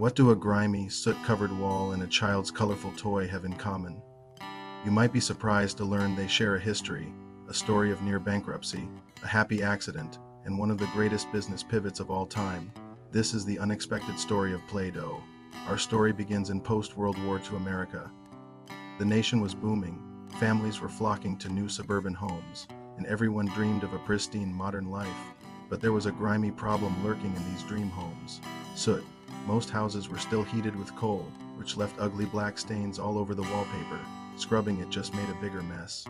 What do a grimy, soot-covered wall and a child's colorful toy have in common? You might be surprised to learn they share a history, a story of near bankruptcy, a happy accident, and one of the greatest business pivots of all time. This is the unexpected story of Play-Doh. Our story begins in post-World War II America. The nation was booming, families were flocking to new suburban homes, and everyone dreamed of a pristine modern life. But there was a grimy problem lurking in these dream homes: soot. Most houses were still heated with coal, which left ugly black stains all over the wallpaper. Scrubbing it just made a bigger mess.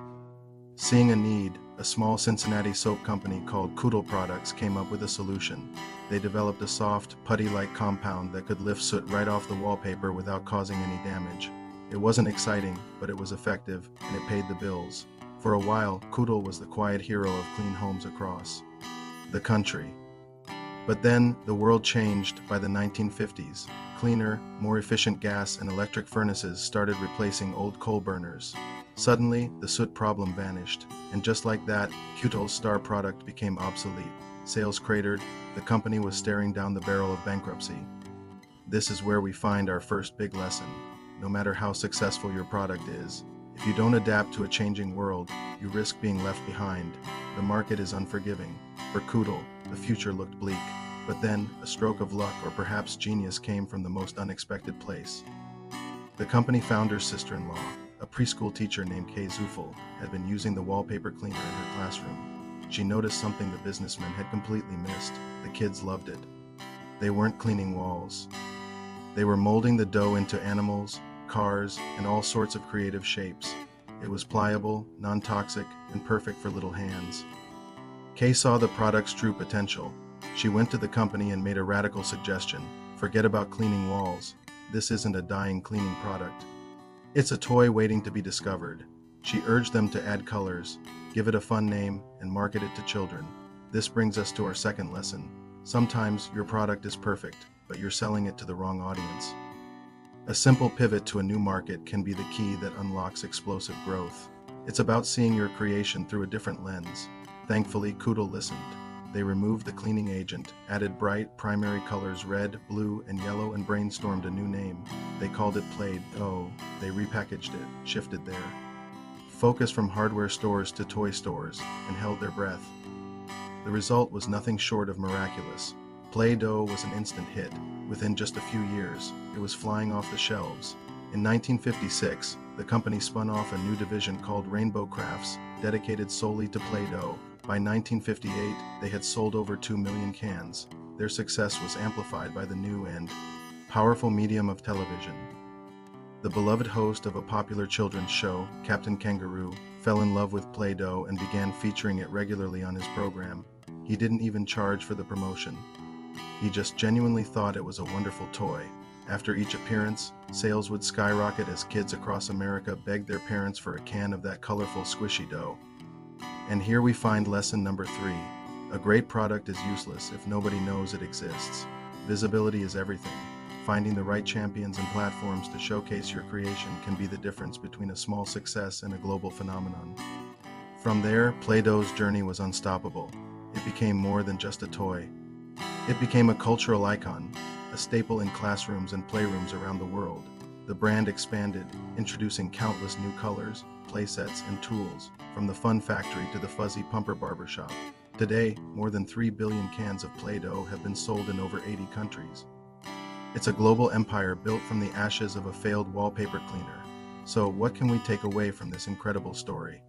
Seeing a need, a small Cincinnati soap company called Koodle Products came up with a solution. They developed a soft, putty-like compound that could lift soot right off the wallpaper without causing any damage. It wasn't exciting, but it was effective, and it paid the bills. For a while, Koodle was the quiet hero of clean homes across the country. But then, the world changed by the 1950s. Cleaner, more efficient gas and electric furnaces started replacing old coal burners. Suddenly, the soot problem vanished, and just like that, Koodle's star product became obsolete. Sales cratered, the company was staring down the barrel of bankruptcy. This is where we find our first big lesson. No matter how successful your product is, if you don't adapt to a changing world, you risk being left behind. The market is unforgiving. For Koodle, the future looked bleak. But then, a stroke of luck or perhaps genius came from the most unexpected place. The company founder's sister-in-law, a preschool teacher named Kay Zufel, had been using the wallpaper cleaner in her classroom. She noticed something the businessman had completely missed. The kids loved it. They weren't cleaning walls. They were molding the dough into animals, cars, and all sorts of creative shapes. It was pliable, non-toxic, and perfect for little hands. Kay saw the product's true potential. She went to the company and made a radical suggestion. Forget about cleaning walls. This isn't a dying cleaning product. It's a toy waiting to be discovered. She urged them to add colors, give it a fun name, and market it to children. This brings us to our second lesson. Sometimes your product is perfect, but you're selling it to the wrong audience. A simple pivot to a new market can be the key that unlocks explosive growth. It's about seeing your creation through a different lens. Thankfully, Koodle listened. They removed the cleaning agent, added bright primary colors red, blue, and yellow, and brainstormed a new name. They called it Play-Doh. They repackaged it, shifted their focus from hardware stores to toy stores, and held their breath. The result was nothing short of miraculous. Play-Doh was an instant hit. Within just a few years, it was flying off the shelves. In 1956, the company spun off a new division called Rainbow Crafts, dedicated solely to Play-Doh. By 1958, they had sold over 2 million cans. Their success was amplified by the new and powerful medium of television. The beloved host of a popular children's show, Captain Kangaroo, fell in love with Play-Doh and began featuring it regularly on his program. He didn't even charge for the promotion. He just genuinely thought it was a wonderful toy. After each appearance, sales would skyrocket as kids across America begged their parents for a can of that colorful squishy dough. And here we find lesson number 3. A great product is useless if nobody knows it exists. Visibility is everything. Finding the right champions and platforms to showcase your creation can be the difference between a small success and a global phenomenon. From there, Play-Doh's journey was unstoppable. It became more than just a toy. It became a cultural icon, a staple in classrooms and playrooms around the world. The brand expanded, introducing countless new colors, playsets, and tools, from the fun factory to the fuzzy pumper barbershop. Today, more than 3 billion cans of Play-Doh have been sold in over 80 countries. It's a global empire built from the ashes of a failed wallpaper cleaner. So, what can we take away from this incredible story?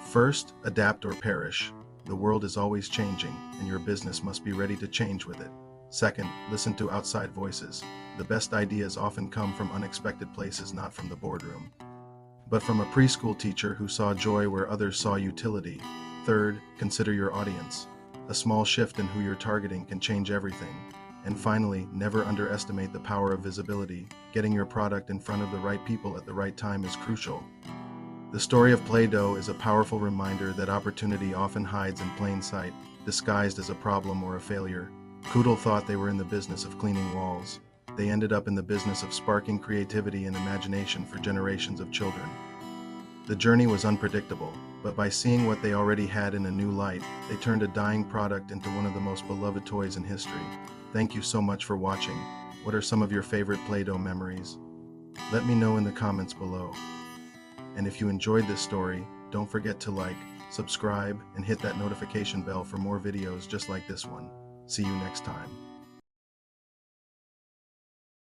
First, adapt or perish. The world is always changing, and your business must be ready to change with it. Second, listen to outside voices. The best ideas often come from unexpected places, not from the boardroom, but from a preschool teacher who saw joy where others saw utility. Third, consider your audience. A small shift in who you're targeting can change everything. And finally, never underestimate the power of visibility. Getting your product in front of the right people at the right time is crucial. The story of Play-Doh is a powerful reminder that opportunity often hides in plain sight, disguised as a problem or a failure. Koodle thought they were in the business of cleaning walls. They ended up in the business of sparking creativity and imagination for generations of children. The journey was unpredictable, but by seeing what they already had in a new light, they turned a dying product into one of the most beloved toys in history. Thank you so much for watching. What are some of your favorite Play-Doh memories? Let me know in the comments below. And if you enjoyed this story, don't forget to like, subscribe, and hit that notification bell for more videos just like this one. See you next time.